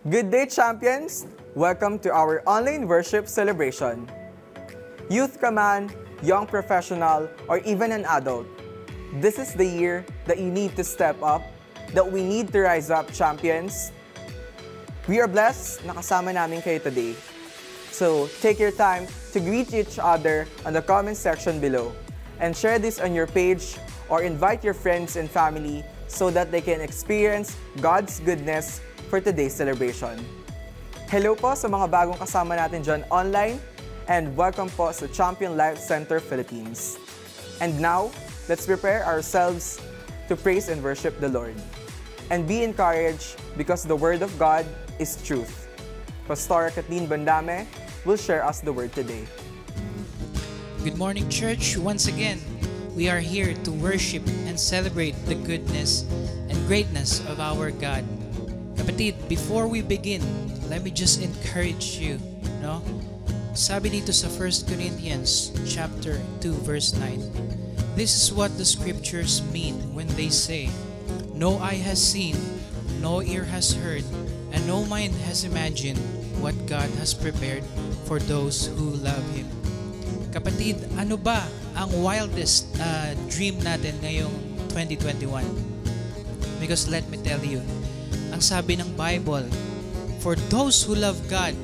Good day, champions! Welcome to our online worship celebration. Youth ka man, young professional, or even an adult, this is the year that you need to step up, that we need to rise up, champions. We are blessed na kasama namin kayo today. So, take your time to greet each other on the comment section below and share this on your page or invite your friends and family so that they can experience God's goodness for today's celebration. Hello po sa mga bagong kasama natin dyan online and welcome po sa Champion Life Center Philippines. And now, let's prepare ourselves to praise and worship the Lord. And be encouraged because the Word of God is truth. Pastor Kathleen Bandame will share us the Word today. Good morning, church. Once again, we are here to worship and celebrate the goodness and greatness of our God. Kapatid, before we begin, let me just encourage you, no? Sabi dito sa 1 Corinthians chapter 2 verse 9. This is what the scriptures mean when they say, no eye has seen, no ear has heard, and no mind has imagined what God has prepared for those who love Him. Kapatid, ano ba ang wildest dream natin ngayong 2021? Because let me tell you, ang sabi ng Bible, for those who love God,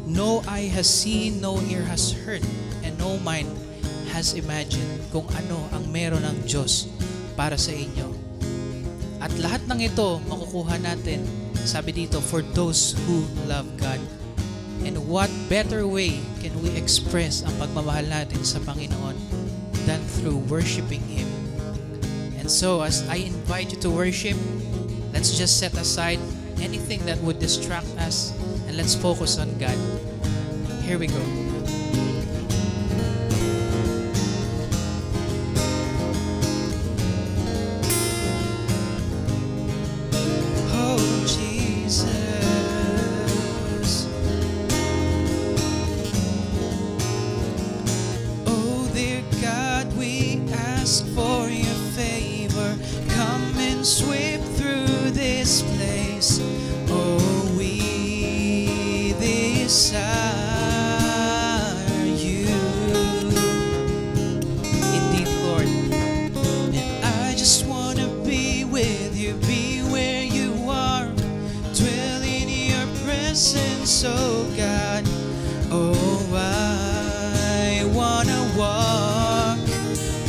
no eye has seen, no ear has heard, and no mind has imagined kung ano ang meron ng Diyos para sa inyo. At lahat ng ito makukuha natin, sabi dito, for those who love God. And what better way can we express ang pagmamahal natin sa Panginoon than through worshiping Him? And so, as I invite you to worship, let's just set aside anything that would distract us and let's focus on God. Here we go. Oh, Jesus. Oh, dear God, we ask for your favor. Come and sweep through this place. Oh, we desire you. Indeed, Lord. And I just want to be with you, be where you are, dwell in your presence, oh God. Oh, I want to walk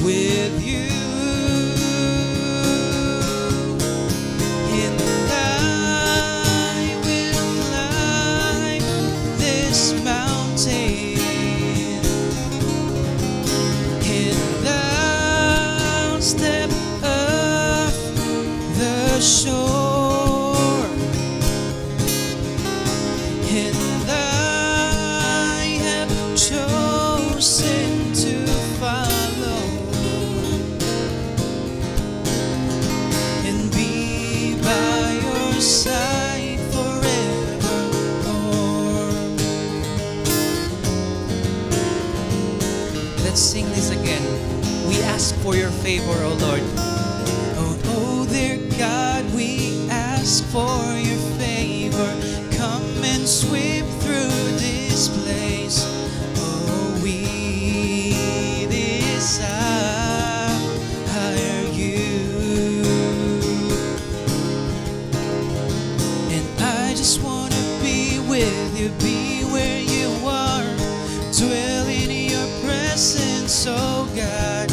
with you. Shore, and I have chosen to follow and be by your side forevermore. Let's sing this again. We ask for your favor, O Lord. Dear God, we ask for your favor. Come and sweep through this place. Oh, we desire you. And I just want to be with you, be where you are, dwell in your presence, oh God.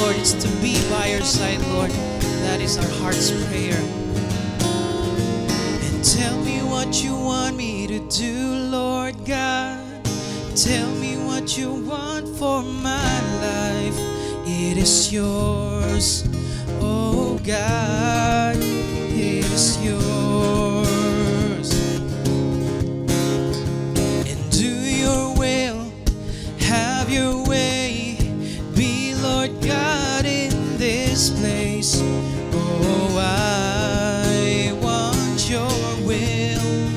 Lord, is to be by your side, Lord. That is our heart's prayer. Tell me what you want me to do, Lord God. Tell me what you want for my life. It is yours, oh God, it is yours. And do your will, have your way, be Lord God in this place. Oh, I want your will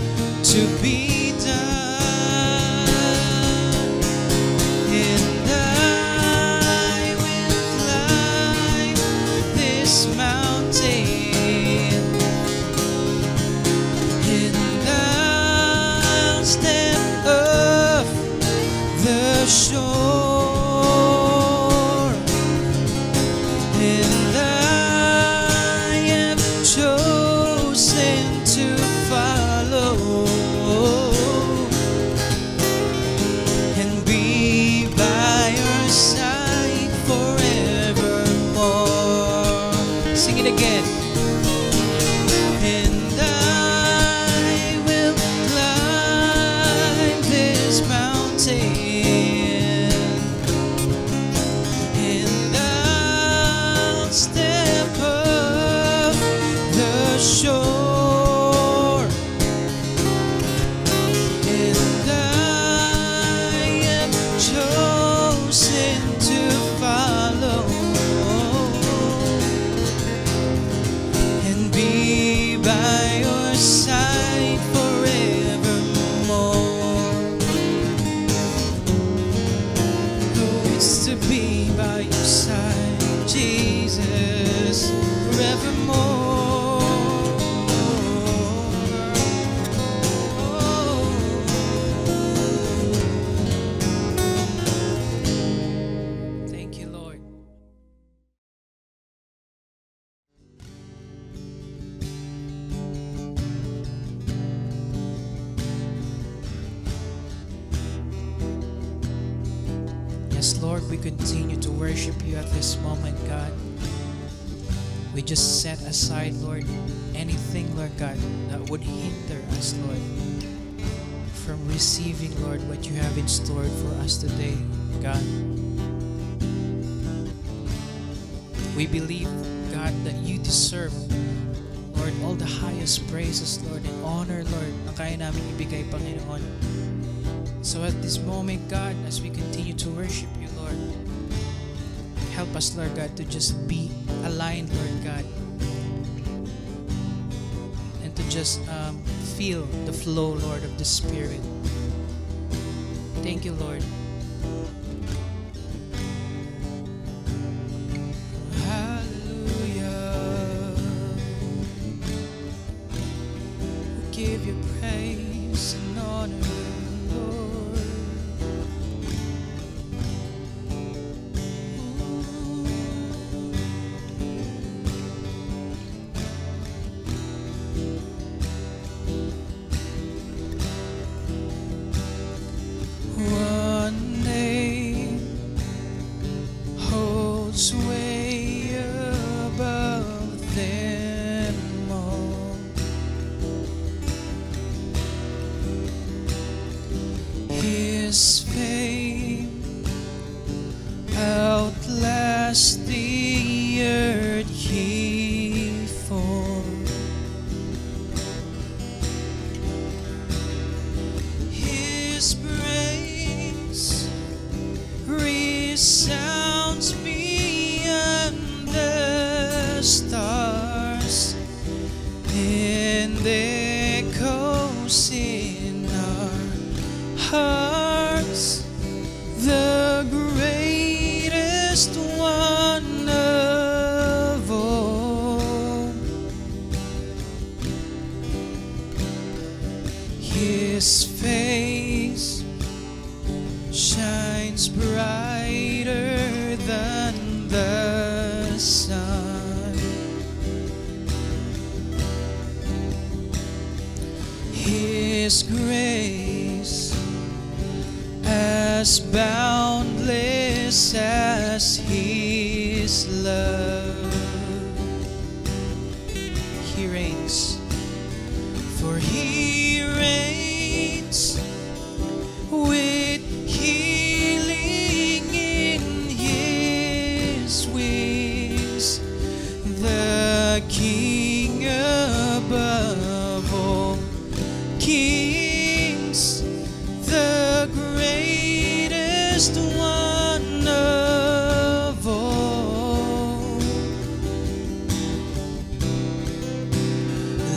to be done, and I will climb this mountain, and I'll step off the shore, and I have chosen to follow and be by your side forevermore. Sing it again. And I will climb this mountain, and I'll step off the shore, and I have chosen to follow and be by your side forevermore. Oh, it's to be by your side, Jesus, forevermore. Thank you, Lord. Yes, Lord, we continue to worship you at this moment, God. We just set aside, Lord, anything, Lord God, that would hinder us, Lord, from receiving, Lord, what you have in store for us today, God. We believe, God, that you deserve, Lord, all the highest praises, Lord, and honor, Lord, na kaya namin ibigay, Panginoon. So at this moment, God, as we continue to worship you, Lord, help us, Lord God, to just be aligned, Lord God, and to just feel the flow, Lord, of the Spirit. Thank you, Lord. Hallelujah. We give you praise and honor, Lord. One name holds way above them all. His fame outlasts the earth he formed. His praise resounds beyond the stars, and echoes in our hearts. The greatest one of all. His face shines brighter than the sun. His grace as boundless as his love. He reigns for He reigns with healing in His wings, the King above all kings, the greatest one of all.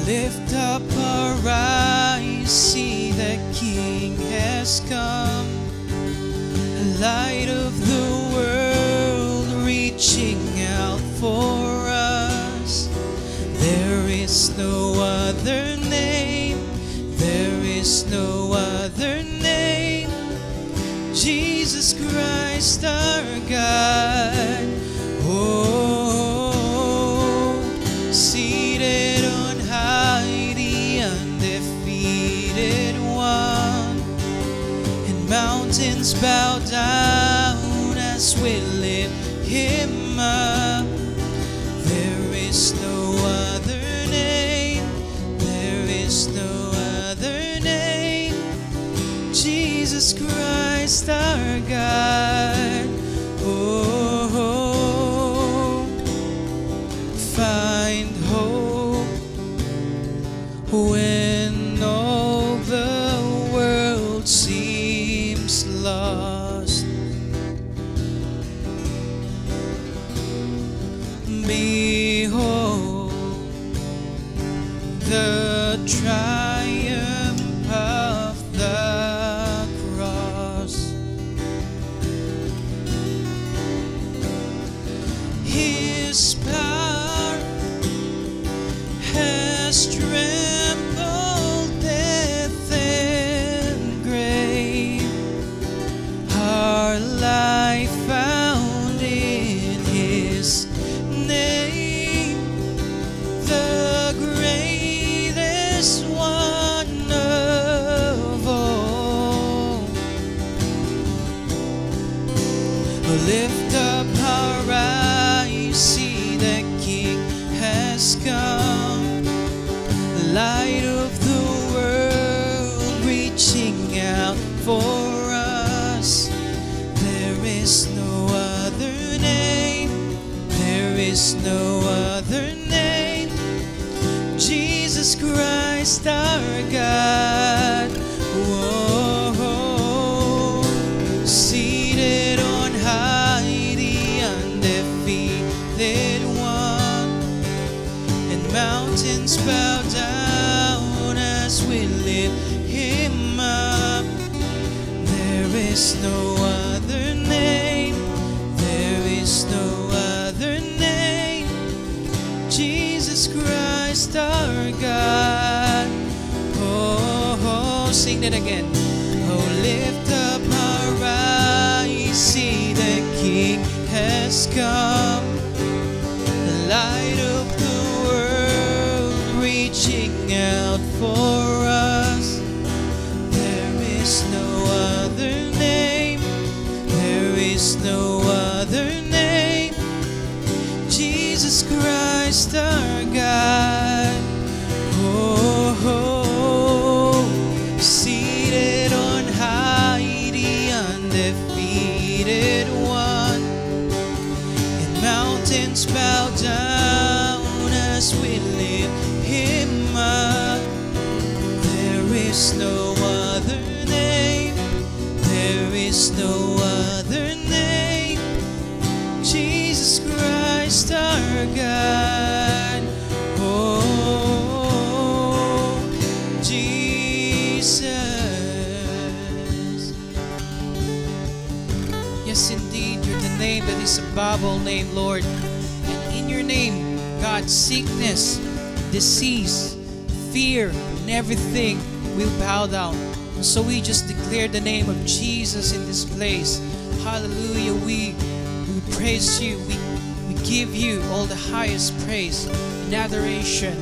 Lift up our eyes, see the King has come, light of the world, reaching out for us. There is no other name, there is no other name, Jesus Christ our God. Oh, seated on high, the undefeated one, and mountains bow down as we lift Him up. There is no other name, there is no other name, Jesus Christ our God. Oh, find hope when all the world seems lost. Behold the triumph of the cross. His power has trampled death and grave. Our life found in His name, the greatest one of all. Lift up our eyes, see the King has come, light of the world, reaching out for us. There is no other name, there is no other name, Jesus Christ our God. Whoa, seated on high, the undefeated one, and mountains bow down as we lift Him up. There is no other name, there is no other name, Jesus Christ our God. Oh, sing that again. Oh, lift up our eyes, see the King has come, the light of the world, reaching out for us. There is no other name, there is no other name, Jesus Christ our God. Oh, seated on high, the undefeated one, and mountains bow down as we lift Him up. There is no other name, there is no other name, Jesus Christ our God. Oh, Jesus. Yes, indeed, you're the name that is above all name, Lord. And in your name, God, sickness, disease, fear, and everything will bow down. And so we just declare the name of Jesus in this place. Hallelujah. We praise you. We give you all the highest praise and adoration.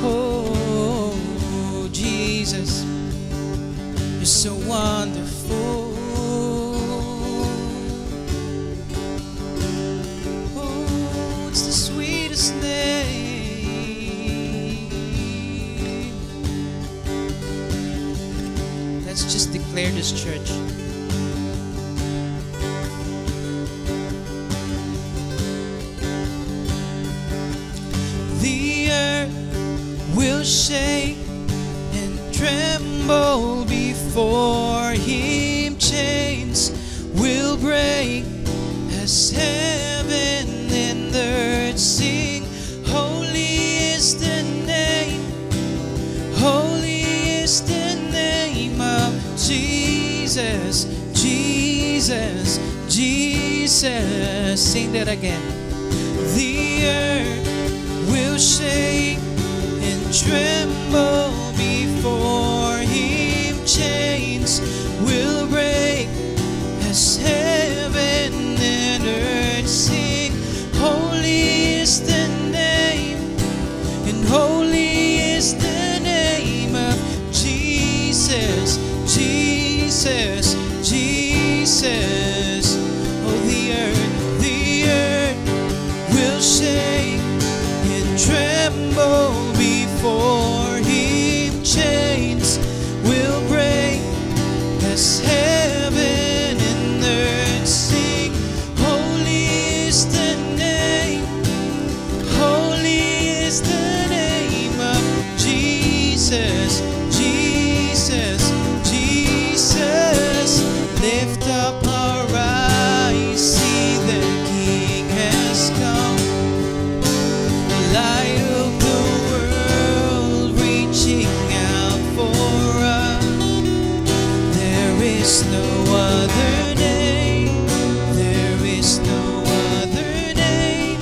Oh, Jesus, you're so wonderful. Oh, it's the sweetest name. this church. The earth will shake and tremble before Him. Chains will break as heaven and earth sing. Holy is the name, holy is the name of Jesus, Jesus, Jesus. Sing that again. The earth will shake and tremble before Him. Chains will break as heaven and earth sing. Holy is the name, and holy is the name of Jesus, Jesus, Jesus. Oh, the earth will shake and tremble before Him. Chains will break as heaven and earth sing. Holy is the name, holy is the name of Jesus, Jesus, Jesus. Lift up our eyes, see the King has come. Light of the world, reaching out for us. There is no other name, there is no other name.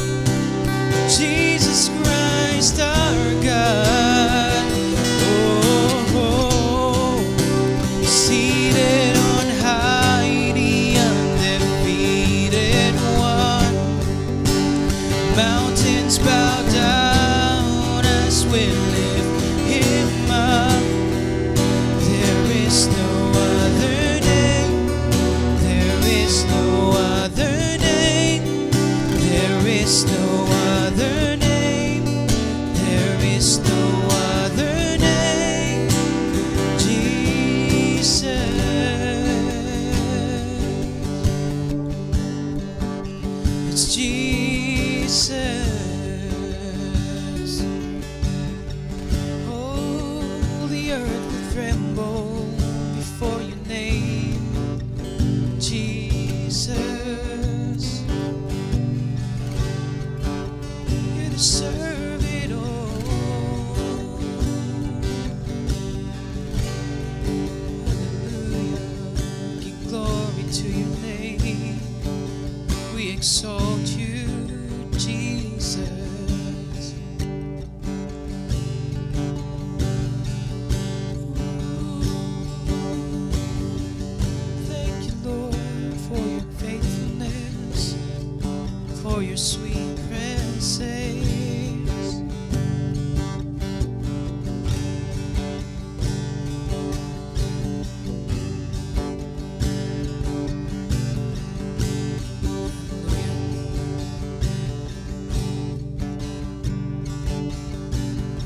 Jesus Christ our God. Oh, seated on high, the undefeated one. Mountains bow down as we lift Him up. There is no other name, there is no other name, there is no other name, there is no other name. Jesus, it's Jesus. Oh, the earth will tremble before your name, Jesus. You deserve it all. Hallelujah. Give glory to your name. We exalt you, Jesus. Thank you, Lord, for your faithfulness, for your sweet presence.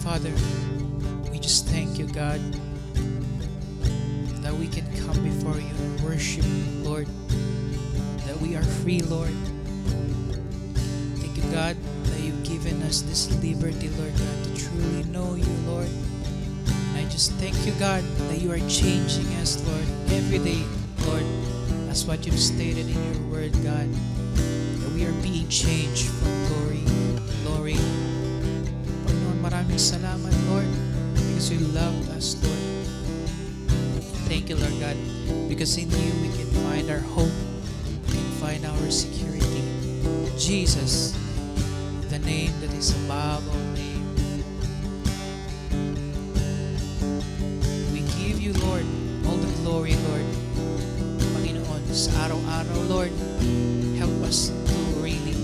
Father, we just thank you, God, that we can come before you and worship, Lord, that we are free, Lord. Thank you, God, that you've given us this liberty, Lord God, to truly know you, Lord. And I just thank you, God, that you are changing us, Lord, every day, Lord. That's what you've stated in your word, God, that we are being changed from glory to glory. Panginoon, maraming salamat, Lord, because you loved us, Lord. Thank you, Lord God, because in you we can find our hope, we can find our security. Jesus, the name that is above all name. We give you, Lord, all the glory, Lord. Panginoon, sa araw-araw, Lord, help us to really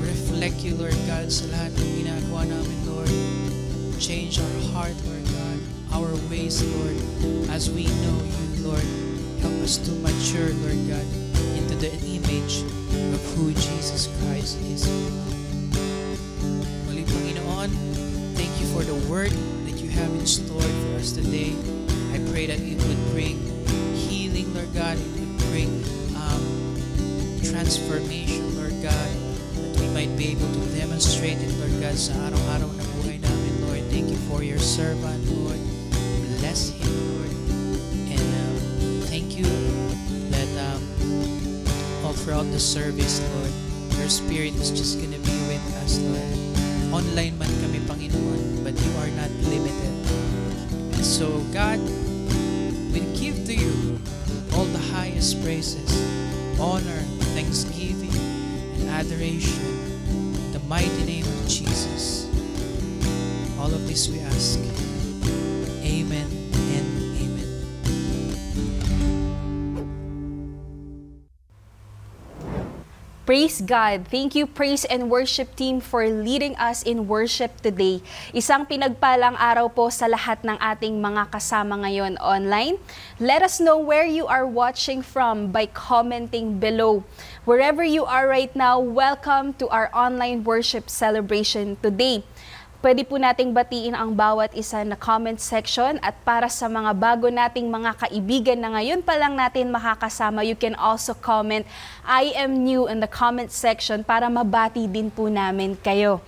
reflect you, Lord God, sa lahat ng ginagawa namin, Lord. Change our heart, Lord God, our ways, Lord, as we know you, Lord. Help us to mature, Lord God, into the image of who Jesus Christ is. Muli, Panginoon, thank you for the word that you have in store for us today. I pray that it would bring healing, Lord God. It would bring transformation, Lord God, that we might be able to demonstrate it, Lord God, sa araw-araw na buhay namin, Lord. Thank you for your servant, Lord. Bless him, Lord. And thank you that all throughout the service, Lord, your Spirit is just gonna be with us, Lord. Online man kami, Panginoon, but you are not limited. So, God, we give to you all the highest praises, honor, thanksgiving, and adoration in the mighty name of Jesus. All of this we ask. Amen and amen. Praise God. Thank you, praise and worship team, for leading us in worship today. Isang pinagpalang araw po sa lahat ng ating mga kasama ngayon online. Let us know where you are watching from by commenting below. Wherever you are right now, welcome to our online worship celebration today. Pwede po nating batiin ang bawat isa na comment section, at para sa mga bago nating mga kaibigan na ngayon pa lang natin makakasama, you can also comment, I am new, in the comment section para mabati din po namin kayo.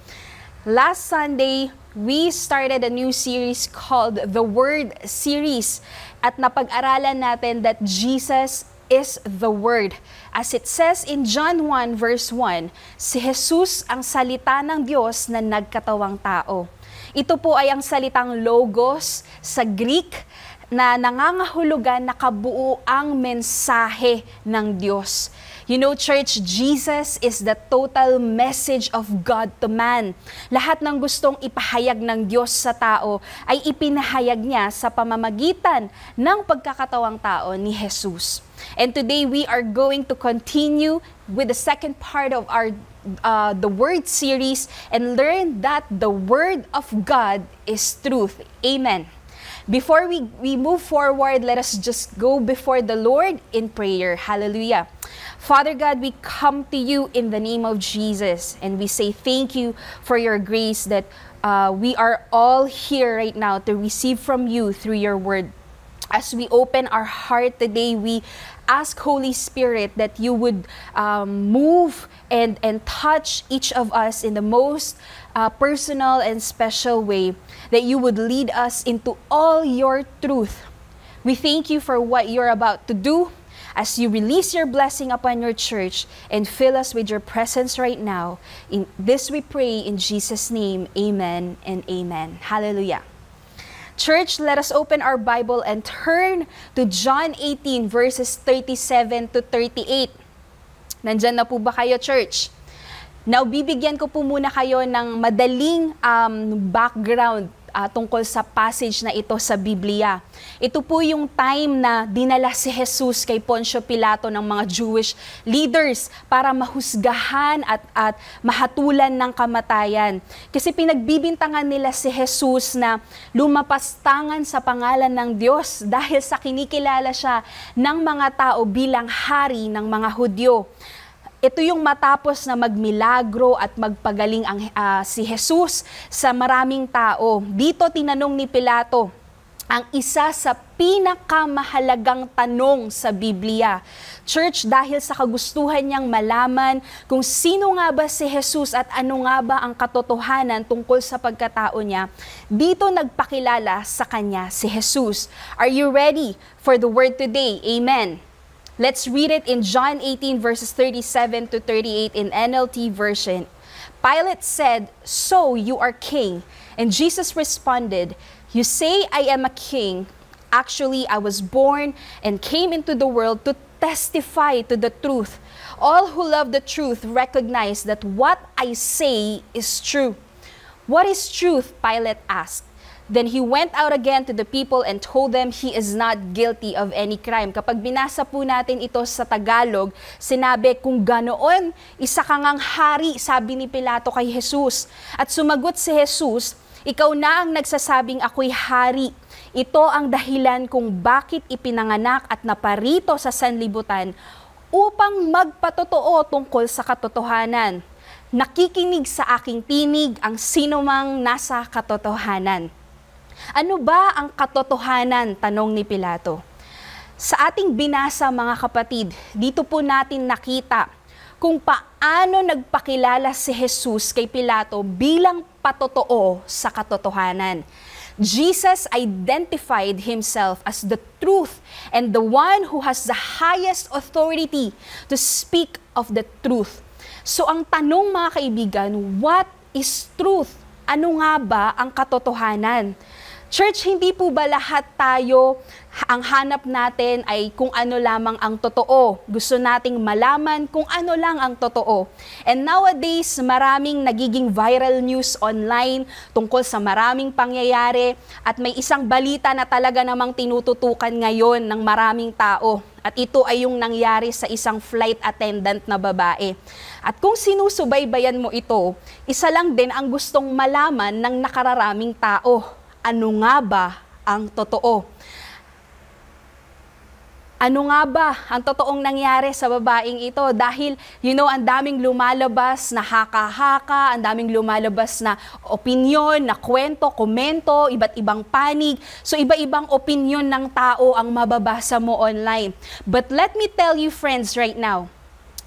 Last Sunday, we started a new series called The Word Series, at napag-aralan natin that Jesus is the Word. As it says in John 1 verse 1, si Jesus ang salita ng Diyos na nagkatawang tao. Ito po ay ang salitang logos sa Greek na nangangahulugan na kabuo ang mensahe ng Diyos. You know, church, Jesus is the total message of God to man. Lahat ng gustong ipahayag ng Diyos sa tao ay ipinahayag niya sa pamamagitan ng pagkakatawang tao ni Jesus. And today we are going to continue with the second part of our the Word series and learn that the Word of God is truth. Amen. Before we move forward, let us just go before the Lord in prayer. Hallelujah. Father God, we come to you in the name of Jesus, and we say thank you for your grace that we are all here right now to receive from you through your word. As we open our heart today, we ask, Holy Spirit, that you would move and touch each of us in the most personal and special way, that you would lead us into all your truth. We thank you for what you're about to do as you release your blessing upon your church and fill us with your presence right now. In this we pray in Jesus' name, amen and amen. Hallelujah. Church, let us open our Bible and turn to John 18 verses 37 to 38. Nandyan na po ba kayo, church? Now, bibigyan ko po muna kayo ng madaling background tungkol sa passage na ito sa Biblia. Ito po yung time na dinala si Jesus kay Poncio Pilato ng mga Jewish leaders para mahusgahan at mahatulan ng kamatayan. Kasi pinagbibintangan nila si Jesus na lumapastangan sa pangalan ng Diyos dahil sa kinikilala siya ng mga tao bilang hari ng mga Hudyo. Ito yung matapos na magmilagro at magpagaling si Jesus sa maraming tao. Dito tinanong ni Pilato ang isa sa pinakamahalagang tanong sa Biblia. Church, dahil sa kagustuhan niyang malaman kung sino nga ba si Jesus at ano nga ba ang katotohanan tungkol sa pagkatao niya, dito nagpakilala sa kanya si Jesus. Are you ready for the word today? Amen. Let's read it in John 18 verses 37 to 38 in NLT version. Pilate said, "So you are king?" And Jesus responded, "You say I am a king. Actually, I was born and came into the world to testify to the truth. All who love the truth recognize that what I say is true." "What is truth?" Pilate asked. Then he went out again to the people and told them he is not guilty of any crime. Kapag binasa po natin ito sa Tagalog, sinabi, kung ganoon, isa ka ngang hari, sabi ni Pilato kay Jesus. At sumagot si Jesus, "Ikaw na ang nagsasabing ako'y hari. Ito ang dahilan kung bakit ipinanganak at naparito sa sanlibutan upang magpatotoo tungkol sa katotohanan. Nakikinig sa aking tinig ang sinumang nasa katotohanan." Ano ba ang katotohanan? Tanong ni Pilato. Sa ating binasa mga kapatid, dito po natin nakita kung paano nagpakilala si Jesus kay Pilato bilang patotoo sa katotohanan. Jesus identified himself as the truth and the one who has the highest authority to speak of the truth. So ang tanong mga kaibigan, what is truth? Ano nga ba ang katotohanan? Church, hindi po ba lahat tayo, ang hanap natin ay kung ano lamang ang totoo? Gusto nating malaman kung ano lang ang totoo. And nowadays, maraming nagiging viral news online tungkol sa maraming pangyayari at may isang balita na talaga namang tinututukan ngayon ng maraming tao. At ito ay yung nangyari sa isang flight attendant na babae. At kung sinusubaybayan mo ito, isa lang din ang gustong malaman ng nakararaming tao. Ano nga ba ang totoo? Ano nga ba ang totoong nangyari sa babaeng ito? Dahil, ang daming lumalabas na haka-haka, ang daming lumalabas na opinyon, na kwento, komento, iba't ibang panig. So, iba-ibang opinyon ng tao ang mababasa mo online. But let me tell you, friends, right now,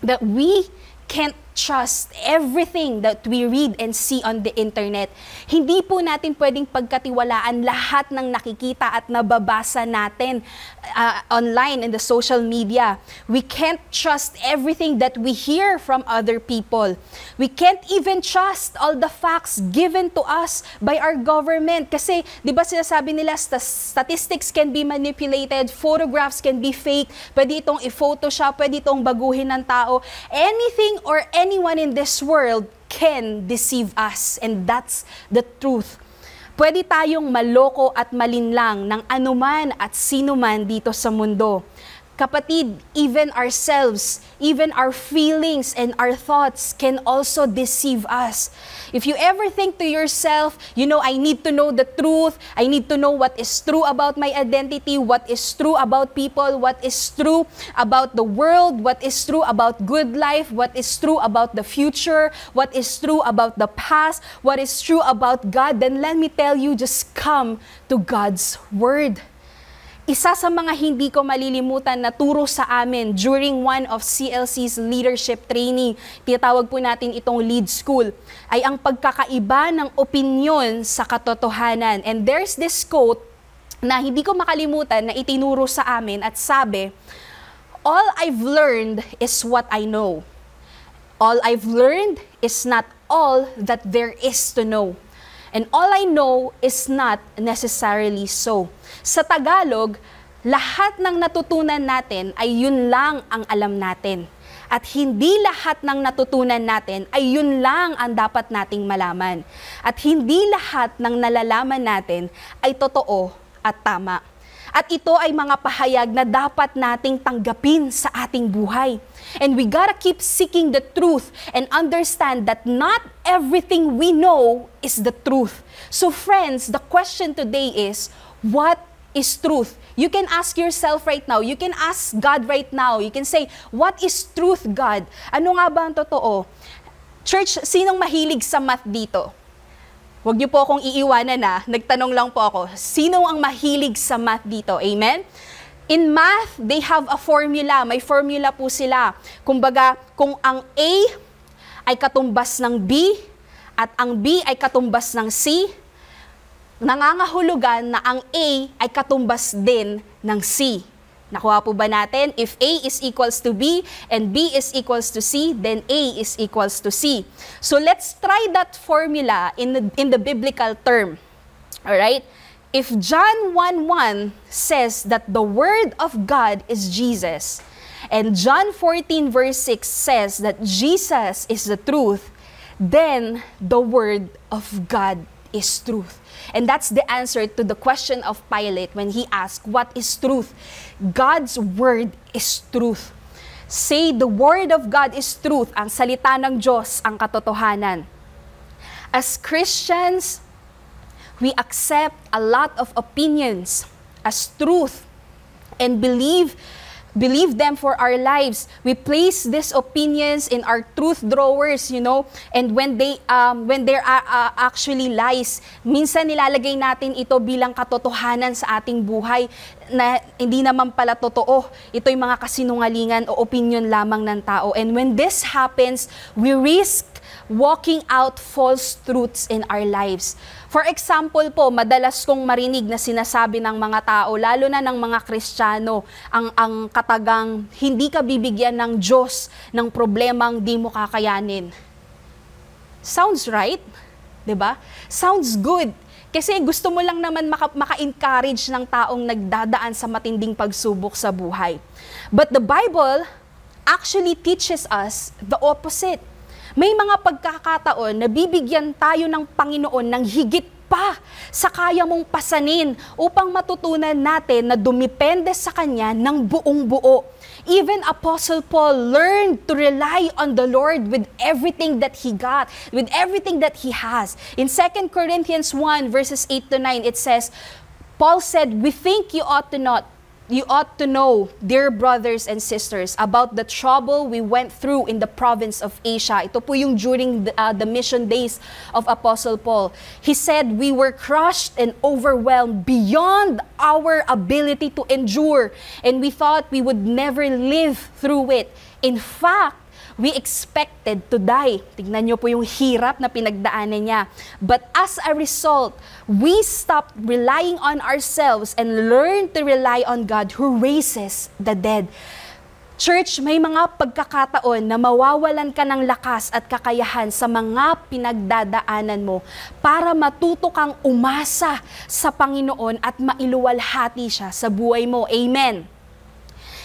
that we can't trust everything that we read and see on the internet. Hindi po natin pwedeng pagkatiwalaan lahat ng nakikita at nababasa natin online in the social media. We can't trust everything that we hear from other people. We can't even trust all the facts given to us by our government. Kasi, di ba sinasabi nila, statistics can be manipulated, photographs can be fake, pwede itong i-photoshop, pwede itong baguhin ng tao. Anything or anyone in this world can deceive us, and that's the truth. Pwede tayong maloko at malinlang ng anuman at sinuman dito sa mundo. Kapatid, even ourselves, even our feelings and our thoughts can also deceive us. If you ever think to yourself, I need to know the truth, I need to know what is true about my identity, what is true about people, what is true about the world, what is true about good life, what is true about the future, what is true about the past, what is true about God, then let me tell you, just come to God's Word. Isa sa mga hindi ko malilimutan na turo sa amin during one of CLC's leadership training, tinatawag po natin itong lead school, ay ang pagkakaiba ng opinyon sa katotohanan. And there's this quote na hindi ko makalimutan na itinuro sa amin at sabi, "All I've learned is what I know. All I've learned is not all that there is to know. And all I know is not necessarily so." Sa Tagalog, lahat ng natutunan natin ay yun lang ang alam natin. At hindi lahat ng natutunan natin ay yun lang ang dapat nating malaman. At hindi lahat ng nalalaman natin ay totoo at tama. At ito ay mga pahayag na dapat nating tanggapin sa ating buhay. And we gotta keep seeking the truth and understand that not everything we know is the truth. So friends, the question today is, what is truth? You can ask yourself right now, you can ask God right now, you can say, what is truth, God? Ano nga ba ang totoo? Church, sinong mahilig sa math dito? Huwag niyo po akong iiwanan nagtanong lang po ako, sino ang mahilig sa math dito? Amen? In math, they have a formula. May formula po sila. Kumbaga, kung ang A ay katumbas ng B at ang B ay katumbas ng C, nangangahulugan na ang A ay katumbas din ng C. Nakuha po ba natin? If A is equals to B and B is equals to C, then A is equals to C. So let's try that formula in the biblical term. Alright? If John 1:1 says that the Word of God is Jesus, and John 14 verse 6 says that Jesus is the truth, then the Word of God is truth. And that's the answer to the question of Pilate when he asked, what is truth? God's Word is truth. Say, the Word of God is truth. Ang salita ng Diyos ang katotohanan. As Christians, we accept a lot of opinions as truth and believe believe them for our lives. We place these opinions in our truth drawers, and when they're actually lies, minsan nilalagay natin ito bilang katotohanan sa ating buhay na hindi naman pala totoo. Ito'y mga kasinungalingan o opinion lamang ng tao. And when this happens, we risk walking out false truths in our lives. For example po, madalas kong marinig na sinasabi ng mga tao, lalo na ng mga Kristiyano, ang katagang hindi ka bibigyan ng Diyos ng problemang di mo kakayanin. Sounds right? 'Di ba? Sounds good. Kasi gusto mo lang naman maka-encourage ng taong nagdadaan sa matinding pagsubok sa buhay. But the Bible actually teaches us the opposite. May mga pagkakataon na bibigyan tayo ng Panginoon ng higit pa sa kaya mong pasanin upang matutunan natin na dumipende sa Kanya ng buong buo. Even Apostle Paul learned to rely on the Lord with everything that he got, with everything that he has. In 2 Corinthians 1 verses 8 to 9, it says, Paul said, "We think you ought to know, dear brothers and sisters, about the trouble we went through in the province of Asia." Ito po yung during the mission days of Apostle Paul. He said, "We were crushed and overwhelmed beyond our ability to endure, and we thought we would never live through it. In fact, we expected to die." Tignan niyo po yung hirap na pinagdaanan niya. But as a result, we stopped relying on ourselves and learned to rely on God who raises the dead. Church, may mga pagkakataon na mawawalan ka ng lakas at kakayahan sa mga pinagdadaanan mo para matuto kang umasa sa Panginoon at mailuwalhati siya sa buhay mo. Amen.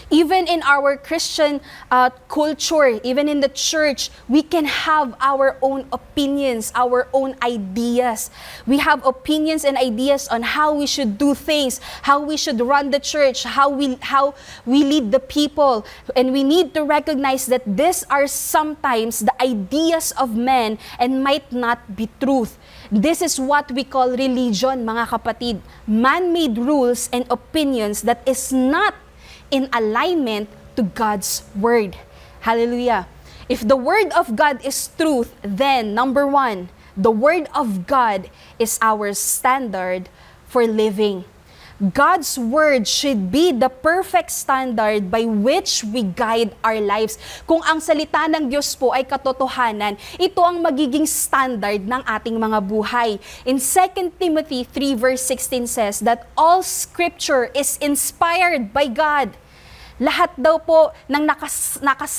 Even in our Christian culture, even in the church, we can have our own opinions, our own ideas. We have opinions and ideas on how we should do things, how we should run the church, how we lead the people. And we need to recognize that these are sometimes the ideas of men and might not be truth. This is what we call religion, mga kapatid. Man-made rules and opinions that is not in alignment to God's Word. Hallelujah. If the Word of God is truth, then number one, the Word of God is our standard for living. God's Word should be the perfect standard by which we guide our lives. Kung ang salita ng Diyos po ay katotohanan, ito ang magiging standard ng ating mga buhay. In 2 Timothy 3 verse 16 says that all Scripture is inspired by God. Lahat daw po ng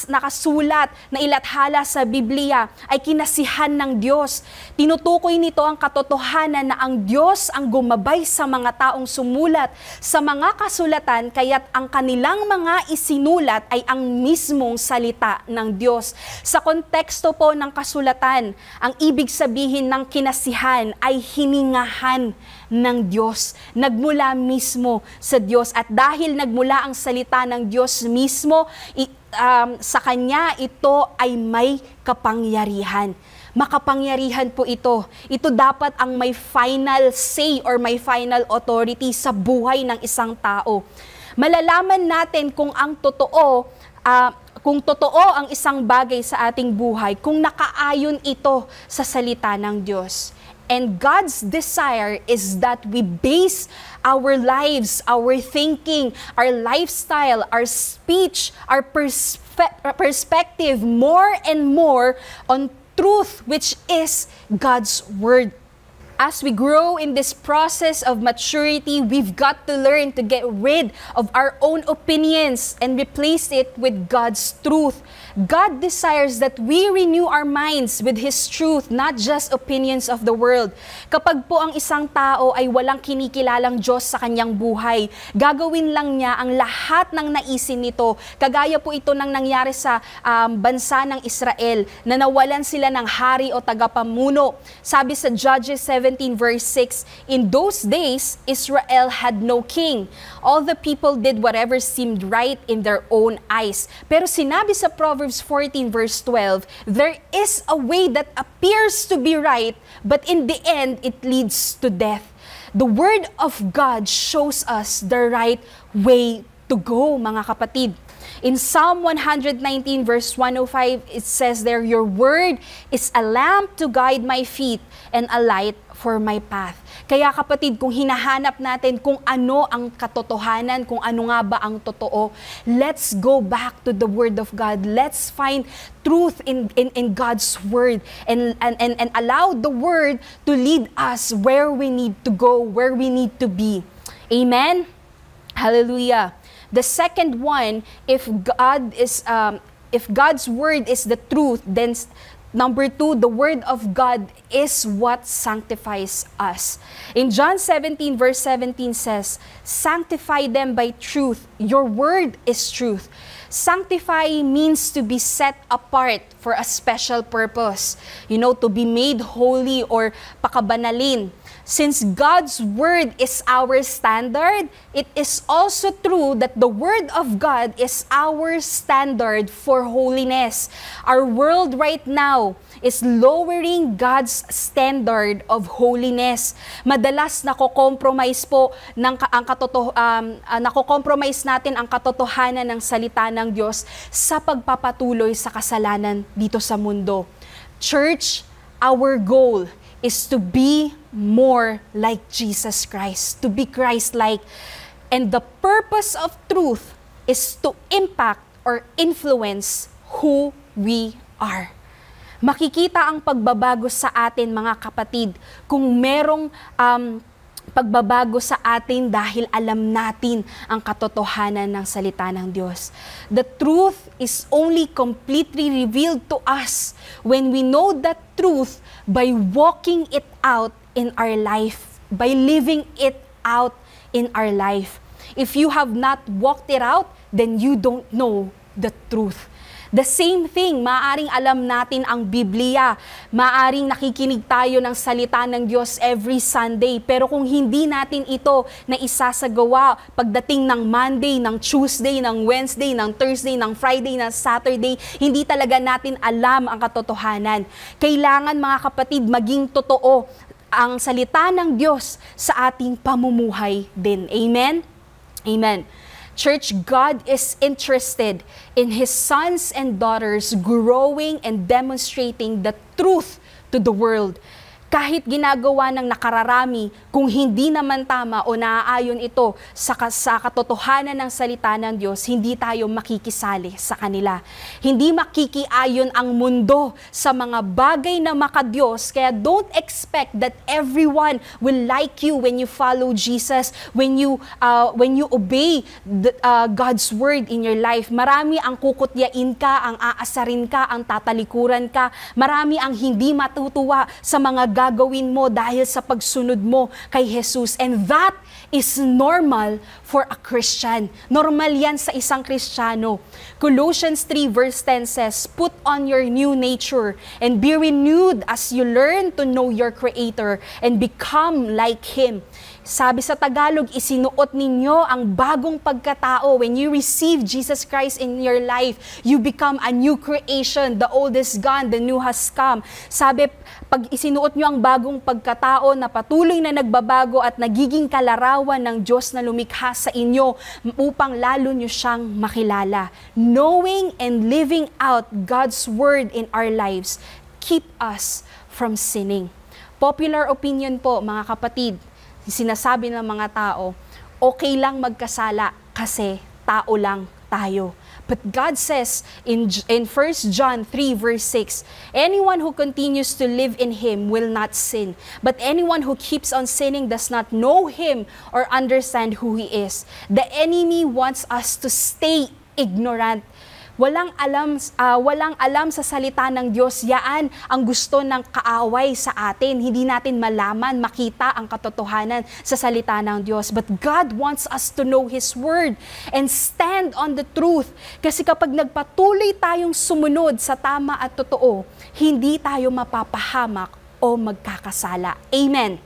nakasulat na ilathala sa Biblia ay kinasihan ng Diyos. Tinutukoy nito ang katotohanan na ang Diyos ang gumabay sa mga taong sumulat sa mga kasulatan, kaya't ang kanilang mga isinulat ay ang mismong salita ng Diyos. Sa konteksto po ng kasulatan, ang ibig sabihin ng kinasihan ay hiningahan ng Diyos. Nagmula mismo sa Diyos. At dahil nagmula ang salita ng Diyos mismo, sa Kanya ito ay may kapangyarihan. Makapangyarihan po ito. Ito dapat ang may final say or may final authority sa buhay ng isang tao. Malalaman natin kung totoo ang isang bagay sa ating buhay, kung nakaayon ito sa salita ng Diyos. And God's desire is that we base our lives, our thinking, our lifestyle, our speech, our perspective more and more on truth, which is God's Word. As we grow in this process of maturity, we've got to learn to get rid of our own opinions and replace it with God's truth. God desires that we renew our minds with His truth, not just opinions of the world. Kapag po ang isang tao ay walang kinikilalang Diyos sa kanyang buhay, gagawin lang niya ang lahat ng naisin nito. Kagaya po ito nang nangyari sa bansa ng Israel, na nawalan sila ng hari o tagapamuno. Sabi sa Judges 17 verse 6, "In those days, Israel had no king. All the people did whatever seemed right in their own eyes." Pero sinabi sa Proverbs 14 verse 12, "There is a way that appears to be right, but in the end, it leads to death." The Word of God shows us the right way to go, mga kapatid. In Psalm 119 verse 105, it says there, "Your word is a lamp to guide my feet and a light for my path." Kaya kapatid, kung hinahanap natin kung ano ang katotohanan, kung ano nga ba ang totoo, let's go back to the Word of God. Let's find truth in God's Word and allow the Word to lead us where we need to go, where we need to be. Amen? Hallelujah. The second one, if God's Word is the truth, then number 2, the Word of God is what sanctifies us. In John 17 verse 17 says, "Sanctify them by truth. Your Word is truth." Sanctify means to be set apart for a special purpose. To be made holy or pakabanalin. Since God's Word is our standard, it is also true that the Word of God is our standard for holiness. Our world right now is lowering God's standard of holiness. Madalas nako-compromise po nako-compromise natin ang katotohanan ng salita ng Diyos sa pagpapatuloy sa kasalanan dito sa mundo. Church, our goal is to be more like Jesus Christ, to be Christ-like. And the purpose of truth is to impact or influence who we are. Makikita ang pagbabago sa atin, mga kapatid, kung merong pagbabago sa atin dahil alam natin ang katotohanan ng salita ng Diyos. The truth is only completely revealed to us when we know that truth by walking it out in our life, by living it out in our life. If you have not walked it out, then you don't know the truth. The same thing, maaring alam natin ang Biblia, maaring nakikinig tayo ng salita ng Diyos every Sunday, pero kung hindi natin ito na isasagawa pagdating ng Monday, ng Tuesday, ng Wednesday, ng Thursday, ng Friday, ng Saturday, hindi talaga natin alam ang katotohanan. Kailangan, mga kapatid, maging totoo ang salita ng Diyos sa ating pamumuhay din. Amen? Amen. Church, God is interested in His sons and daughters growing and demonstrating the truth to the world. Kahit ginagawa ng nakararami, kung hindi naman tama o naaayon ito sa katotohanan ng salita ng Diyos, hindi tayo makikisali sa kanila. Hindi makikiayon ang mundo sa mga bagay na makadiyos, kaya don't expect that everyone will like you when you follow Jesus, when you obey God's word in your life. Marami ang kukutyain ka, ang aasarin ka, ang tatalikuran ka. Marami ang hindi matutuwa sa mga gagawin mo dahil sa pagsunod mo kay Jesus. And that is normal for a Christian. Normal yan sa isang Kristiyano. Colossians 3 verse 10 says, "Put on your new nature and be renewed as you learn to know your Creator and become like Him." Sabi sa Tagalog, isinuot ninyo ang bagong pagkatao. When you receive Jesus Christ in your life, you become a new creation. The old is gone, the new has come. Sabi, pag isinuot nyo ang bagong pagkatao na patuloy na nagbabago at nagiging kalarawan ng Diyos na lumikha sa inyo upang lalo nyo siyang makilala. Knowing and living out God's word in our lives keep us from sinning. Popular opinion po, mga kapatid, sinasabi ng mga tao, okay lang magkasala kasi tao lang tayo. But God says in 1 John 3 verse 6, "Anyone who continues to live in Him will not sin. But anyone who keeps on sinning does not know Him or understand who He is." The enemy wants us to stay ignorant. Walang alam sa salita ng Diyos. Yaan ang gusto ng kaaway sa atin. Hindi natin malaman, makita ang katotohanan sa salita ng Diyos. But God wants us to know His Word and stand on the truth. Kasi kapag nagpatuloy tayong sumunod sa tama at totoo, hindi tayo mapapahamak o magkakasala. Amen.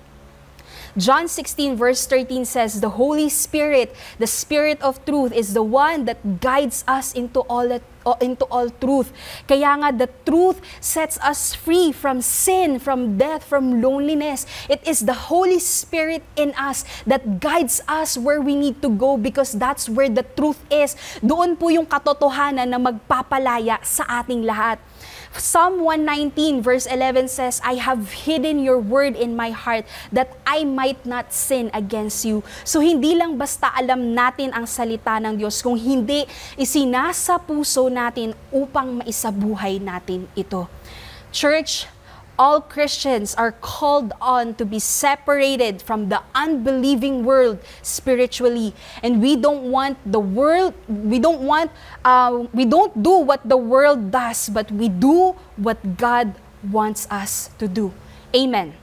John 16 verse 13 says, the Holy Spirit, the Spirit of truth, is the one that guides us into all truth. Kaya nga, the truth sets us free from sin, from death, from loneliness. It is the Holy Spirit in us that guides us where we need to go, because that's where the truth is. Doon po yung katotohanan na magpapalaya sa ating lahat. Psalm 119 verse 11 says, I have hidden your word in my heart that I might not sin against you. So hindi lang basta alam natin ang salita ng Diyos, kung hindi isinasa puso natin upang maisabuhay natin ito. Church, all Christians are called on to be separated from the unbelieving world spiritually. And we don't do what the world does, but we do what God wants us to do. Amen.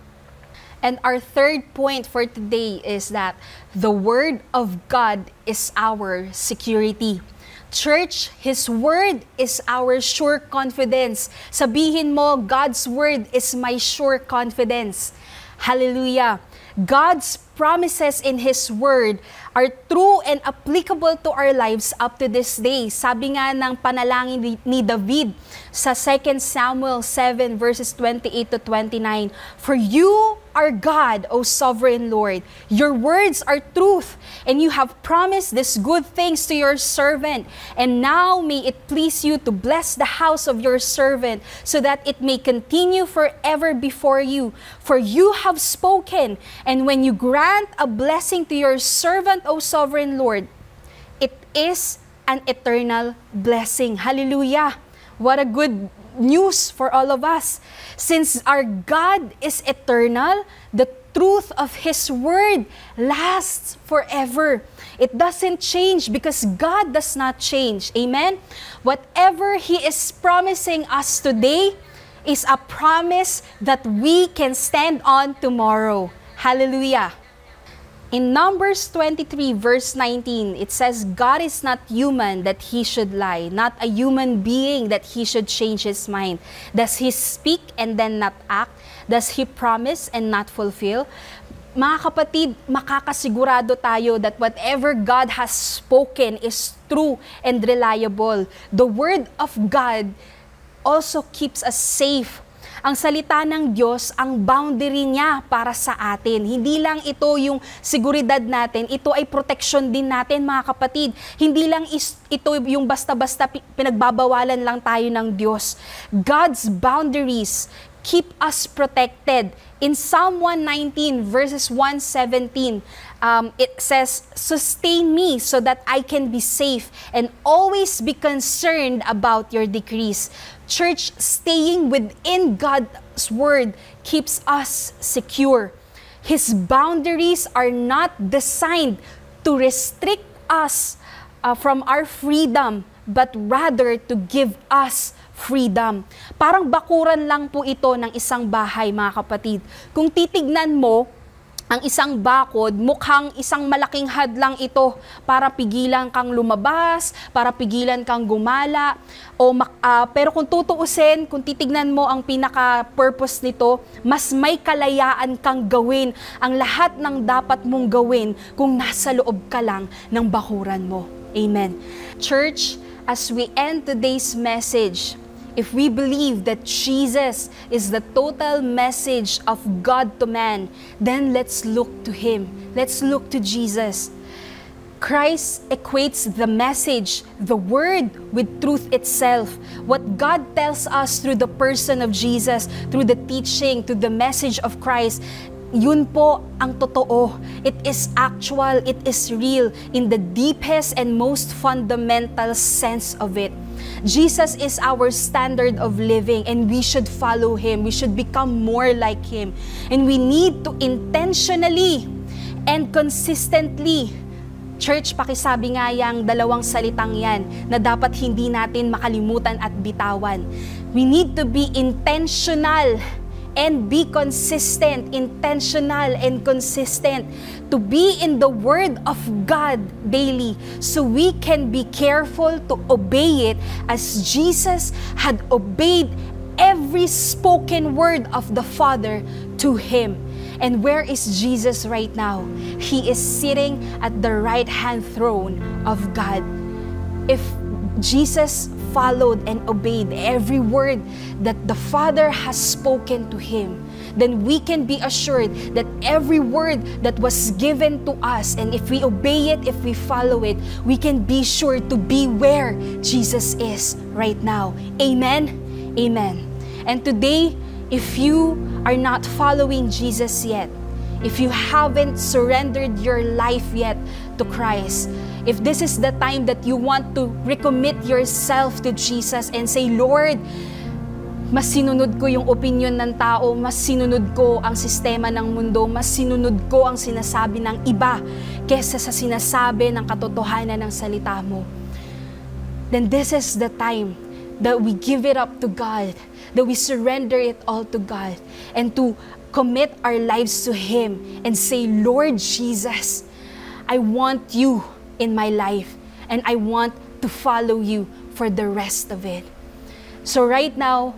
And our third point for today is that the Word of God is our security. Church, His Word is our sure confidence. Sabihin mo, God's Word is my sure confidence. Hallelujah. God's promises in His Word are true and applicable to our lives up to this day. Sabi nga ng panalangin ni David sa 2 Samuel 7 verses 28 to 29, For you are God, O sovereign Lord. Your words are truth, and you have promised these good things to your servant. And now may it please you to bless the house of your servant, so that it may continue forever before you. For you have spoken, and when you grant a blessing to your servant, O sovereign Lord, it is an eternal blessing. Hallelujah! What a good news for all of us. Since our God is eternal, the truth of His Word lasts forever. It doesn't change because God does not change. Amen? Whatever He is promising us today is a promise that we can stand on tomorrow. Hallelujah! In Numbers 23 verse 19, it says, God is not human that He should lie, not a human being that He should change His mind. Does He speak and then not act? Does He promise and not fulfill? Mga kapatid, makakasigurado tayo that whatever God has spoken is true and reliable. The Word of God also keeps us safe. Ang salita ng Diyos, ang boundary niya para sa atin. Hindi lang ito yung seguridad natin, ito ay protection din natin, mga kapatid. Hindi lang ito yung basta-basta pinagbabawalan lang tayo ng Diyos. God's boundaries keep us protected. In Psalm 119 verses 117, it says, sustain me so that I can be safe and always be concerned about your decrees. Church, staying within God's Word keeps us secure. His boundaries are not designed to restrict us from our freedom, but rather to give us freedom. Parang bakuran lang po ito ng isang bahay, mga kapatid. Kung titignan mo, ang isang bakod, mukhang isang malaking hadlang ito para pigilan kang lumabas, para pigilan kang gumala. Pero kung tutuusin, kung titignan mo ang pinaka-purpose nito, mas may kalayaan kang gawin ang lahat ng dapat mong gawin kung nasa loob ka lang ng bakuran mo. Amen. Church, as we end today's message, if we believe that Jesus is the total message of God to man, then let's look to Him. Let's look to Jesus. Christ equates the message, the Word, with truth itself. What God tells us through the person of Jesus, through the teaching, through the message of Christ, yun po ang totoo. It is actual, it is real, in the deepest and most fundamental sense of it. Jesus is our standard of living, and we should follow Him. We should become more like Him. And we need to intentionally and consistently, church, pakisabi nga yung dalawang salitang yan na dapat hindi natin makalimutan at bitawan. We need to be intentional and be consistent, intentional and consistent, to be in the Word of God daily, so we can be careful to obey it as Jesus had obeyed every spoken word of the Father to him. And where is Jesus right now? He is sitting at the right-hand throne of God. If Jesus followed and obeyed every word that the Father has spoken to him, then we can be assured that every word that was given to us, and if we obey it, if we follow it, we can be sure to be where Jesus is right now. Amen? Amen. And today, if you are not following Jesus yet, if you haven't surrendered your life yet to Christ, if this is the time that you want to recommit yourself to Jesus and say, Lord, mas sinunod ko yung opinion ng tao, mas sinunod ko ang sistema ng mundo, mas sinunod ko ang sinasabi ng iba kesa sa sinasabi ng katotohanan ng salita mo, then this is the time that we give it up to God, that we surrender it all to God, and to commit our lives to Him and say, Lord Jesus, I want you in my life, and I want to follow you for the rest of it. So right now,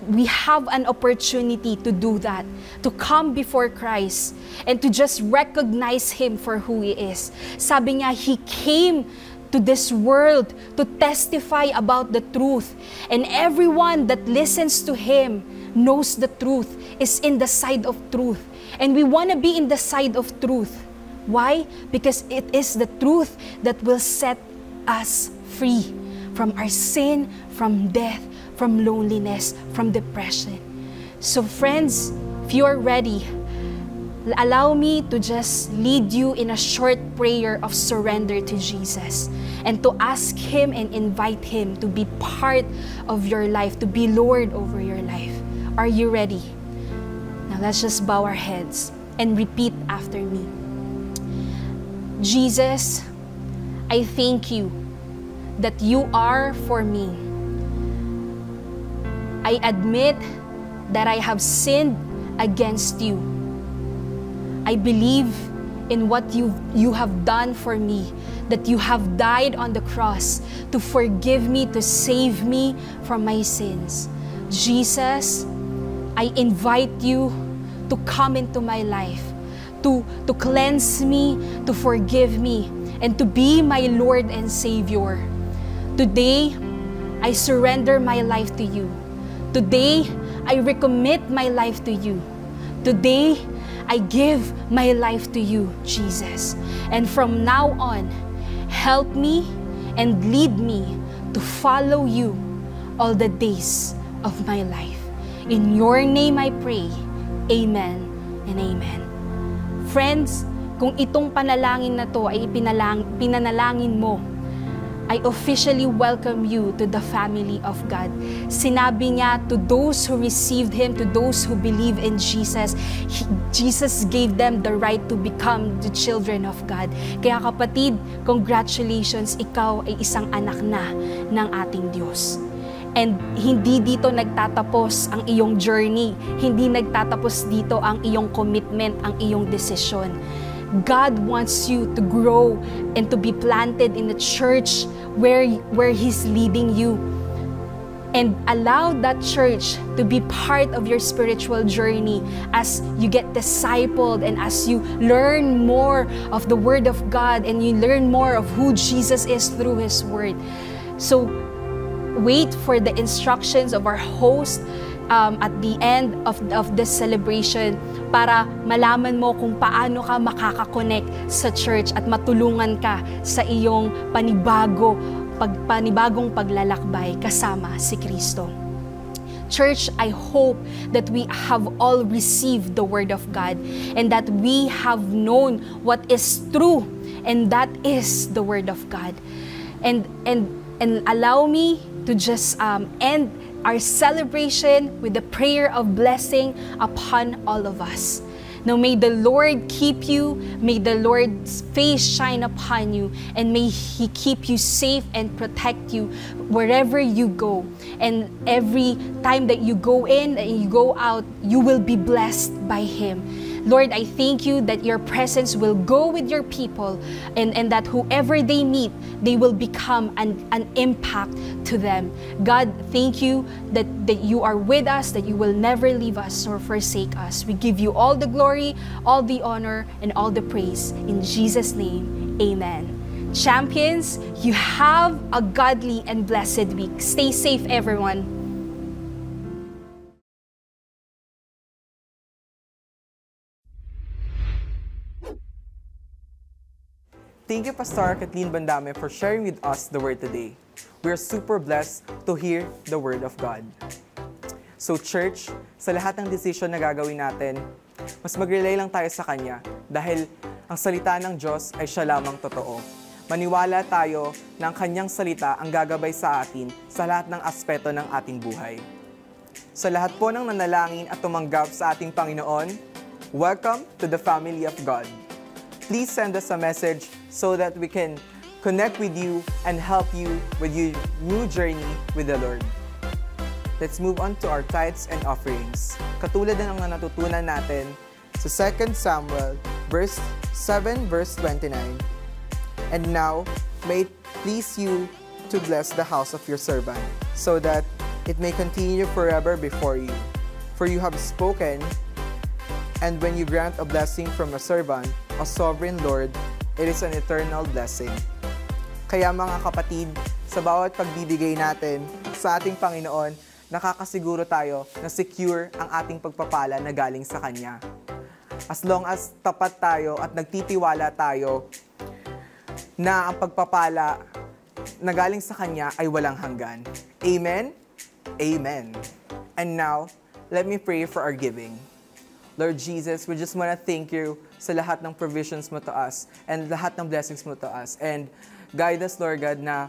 we have an opportunity to do that, to come before Christ and to just recognize Him for who He is. Sabi niya, He came to this world to testify about the truth, and everyone that listens to Him knows the truth, is in the side of truth. And we want to be in the side of truth. Why? Because it is the truth that will set us free from our sin, from death, from loneliness, from depression. So friends, if you are ready, allow me to just lead you in a short prayer of surrender to Jesus and to ask Him and invite Him to be part of your life, to be Lord over your life. Are you ready? Now let's just bow our heads and repeat after me. Jesus, I thank you that you are for me. I admit that I have sinned against you. I believe in what you have done for me, that you have died on the cross to forgive me, to save me from my sins. Jesus, I invite you to come into my life, to cleanse me, to forgive me, and to be my Lord and Savior. Today, I surrender my life to you. Today, I recommit my life to you. Today, I give my life to you, Jesus. And from now on, help me and lead me to follow you all the days of my life. In your name I pray. Amen and amen. Friends, kung itong panalangin na to ay pinanalangin mo, I officially welcome you to the family of God. Sinabi niya, to those who received Him, to those who believe in Jesus, Jesus gave them the right to become the children of God. Kaya kapatid, congratulations, ikaw ay isang anak na ng ating Diyos. And hindi dito nagtatapos ang iyong journey. Hindi nagtatapos dito ang iyong commitment, ang iyong desisyon. God wants you to grow and to be planted in the church where He's leading you. And allow that church to be part of your spiritual journey as you get discipled and as you learn more of the Word of God and you learn more of who Jesus is through His Word. So, wait for the instructions of our host at the end of this celebration para malaman mo kung paano ka makakakonect sa church at matulungan ka sa iyong panibagong paglalakbay kasama si Kristo. Church, I hope that we have all received the Word of God and that we have known what is true, and that is the Word of God. And allow me to just end our celebration with a prayer of blessing upon all of us. Now may the Lord keep you, may the Lord's face shine upon you, and may He keep you safe and protect you wherever you go. And every time that you go in and you go out, you will be blessed by Him. Lord, I thank you that your presence will go with your people and that whoever they meet, they will become an impact to them. God, thank you that you are with us, that you will never leave us nor forsake us. We give you all the glory, all the honor, and all the praise. In Jesus' name, amen. Champions, you have a godly and blessed week. Stay safe, everyone. Thank you, Pastor Kathleen Bandame, for sharing with us the Word today. We are super blessed to hear the Word of God. So church, sa lahat ng decision na gagawin natin, mas mag-rely lang tayo sa Kanya dahil ang salita ng Diyos ay siya lamang totoo. Maniwala tayo na ang Kanyang salita ang gagabay sa atin sa lahat ng aspeto ng ating buhay. Sa lahat po ng nanalangin at tumanggap sa ating Panginoon, welcome to the family of God. Please send us a message so that we can connect with you and help you with your new journey with the Lord. Let's move on to our tithes and offerings. Katulad na ng natutunan natin sa 2 Samuel verse 7 verse 29. And now, may it please you to bless the house of your servant, so that it may continue forever before you. For you have spoken, and when you grant a blessing from a servant, a sovereign Lord, it is an eternal blessing. Kaya mga kapatid, sa bawat pagbibigay natin sa ating Panginoon, nakakasiguro tayo na secure ang ating pagpapala na galing sa Kanya. As long as tapat tayo at nagtitiwala tayo na ang pagpapala na galing sa Kanya ay walang hanggan. Amen? Amen. And now, let me pray for our giving. Lord Jesus, we just want to thank you sa lahat ng provisions mo to us and lahat ng blessings mo to us. And guide us, Lord God, na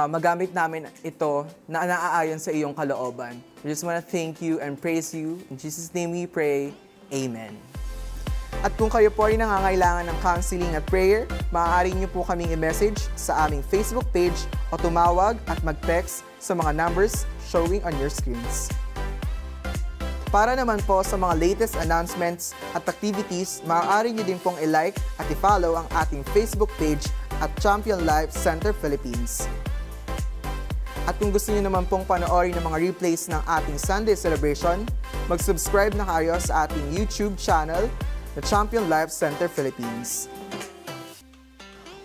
magamit namin ito na naaayon sa iyong kalooban. We just want to thank you and praise you. In Jesus' name we pray. Amen. At kung kayo po ay nangangailangan ng counseling at prayer, maaari niyo po kaming i-message sa aming Facebook page o tumawag at mag-text sa mga numbers showing on your screens. Para naman po sa mga latest announcements at activities, maaari niyo din pong i-like at i-follow ang ating Facebook page at Champion Life Center Philippines. At kung gusto niyo naman pong panoorin ng mga replays ng ating Sunday celebration, mag-subscribe na kayo sa ating YouTube channel, the Champion Life Center Philippines.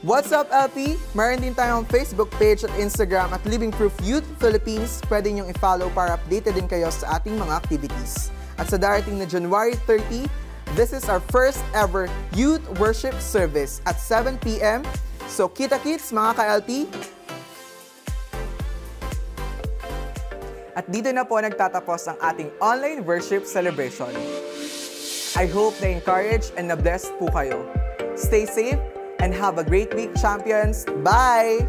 What's up, LP? Meron din tayong Facebook page at Instagram at Living Proof Youth Philippines. Pwede niyong i-follow para updated din kayo sa ating mga activities. At sa darating na January 30, this is our first ever youth worship service at 7 p.m. So, kita-kits mga ka-LP! At dito na po nagtatapos ang ating online worship celebration. I hope na-encourage and na-blessed po kayo. Stay safe and have a great week, champions. Bye!